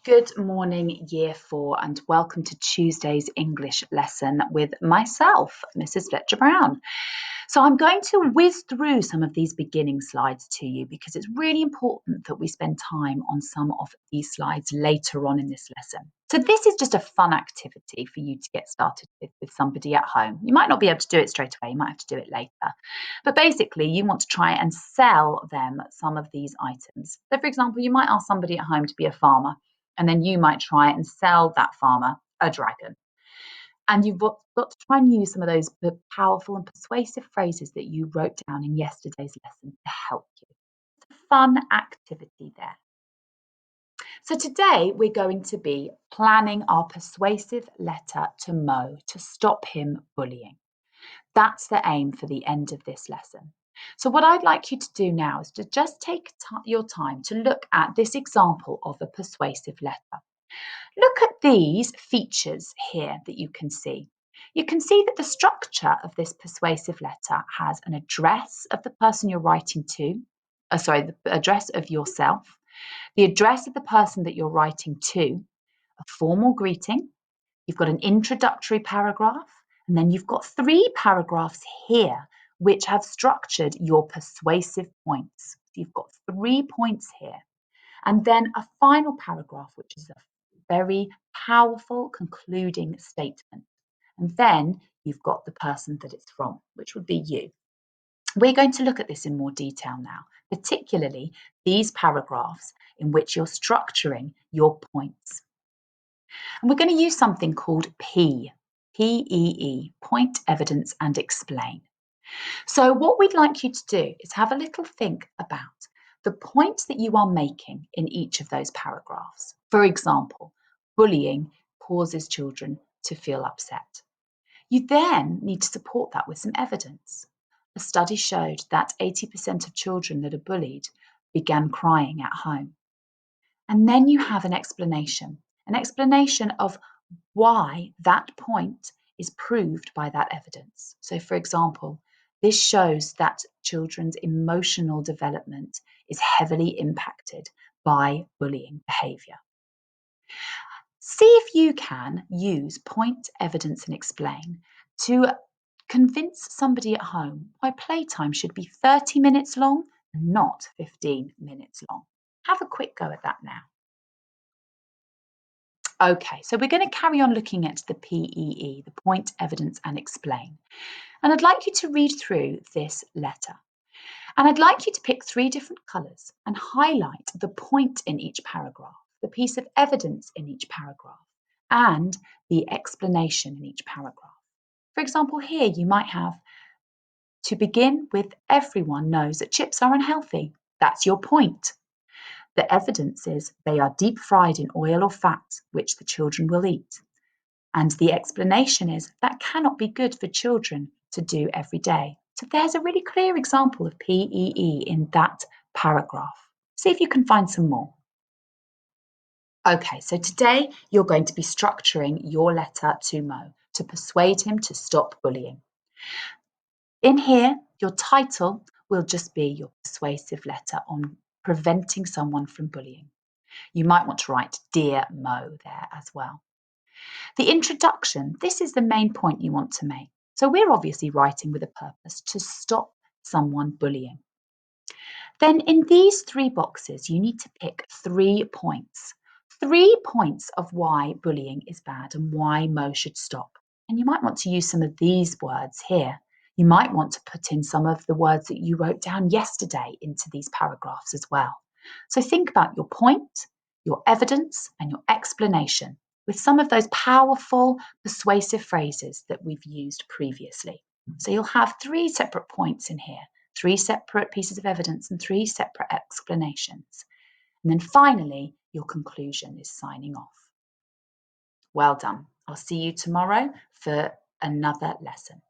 Good morning, Year 4, and welcome to Tuesday's English lesson with myself, Mrs. Fletcher-Brown. So I'm going to whiz through some of these beginning slides to you because it's really important that we spend time on some of these slides later on in this lesson. So this is just a fun activity for you to get started with somebody at home. You might not be able to do it straight away, you might have to do it later. But basically, you want to try and sell them some of these items. So for example, you might ask somebody at home to be a farmer, and then you might try and sell that farmer a dragon. And you've got to try and use some of those powerful and persuasive phrases that you wrote down in yesterday's lesson to help you. It's a fun activity there. So today we're going to be planning our persuasive letter to Mo to stop him bullying. That's the aim for the end of this lesson. So what I'd like you to do now is to just take your time to look at this example of a persuasive letter. Look at these features here that you can see. You can see that the structure of this persuasive letter has an address of the person you're writing to, the address of yourself, the address of the person that you're writing to, a formal greeting, you've got an introductory paragraph, and then you've got 3 paragraphs here which have structured your persuasive points. So you've got 3 points here, and then a final paragraph which is a very powerful concluding statement. And then you've got the person that it's from, which would be you. We're going to look at this in more detail now, particularly these paragraphs in which you're structuring your points. And we're going to use something called P-E-E, point, evidence, and explain. So what we'd like you to do is have a little think about the points that you are making in each of those paragraphs. For example, bullying causes children to feel upset. You then need to support that with some evidence. A study showed that 80% of children that are bullied began crying at home. And then you have an explanation of why that point is proved by that evidence. So for example, this shows that children's emotional development is heavily impacted by bullying behaviour. See if you can use point, evidence and explain to convince somebody at home why playtime should be 30 minutes long and not 15 minutes long. Have a quick go at that now. Okay, so we're going to carry on looking at the PEE, the point, evidence and explain. And I'd like you to read through this letter. And I'd like you to pick 3 different colours and highlight the point in each paragraph, the piece of evidence in each paragraph, and the explanation in each paragraph. For example, here you might have, to begin with, everyone knows that chips are unhealthy. That's your point. The evidence is they are deep fried in oil or fat, which the children will eat. And the explanation is that cannot be good for children to do every day. So there's a really clear example of PEE in that paragraph. See if you can find some more. Okay, so today you're going to be structuring your letter to Mo to persuade him to stop bullying. In here, your title will just be your persuasive letter on preventing someone from bullying. You might want to write Dear Mo there as well. The introduction, this is the main point you want to make. So we're obviously writing with a purpose to stop someone bullying. Then in these 3 boxes, you need to pick 3 points. 3 points of why bullying is bad and why Mo should stop. And you might want to use some of these words here. You might want to put in some of the words that you wrote down yesterday into these paragraphs as well. So think about your point, your evidence, and your explanation with some of those powerful, persuasive phrases that we've used previously. So you'll have 3 separate points in here, 3 separate pieces of evidence and 3 separate explanations. And then finally, your conclusion is signing off. Well done. I'll see you tomorrow for another lesson.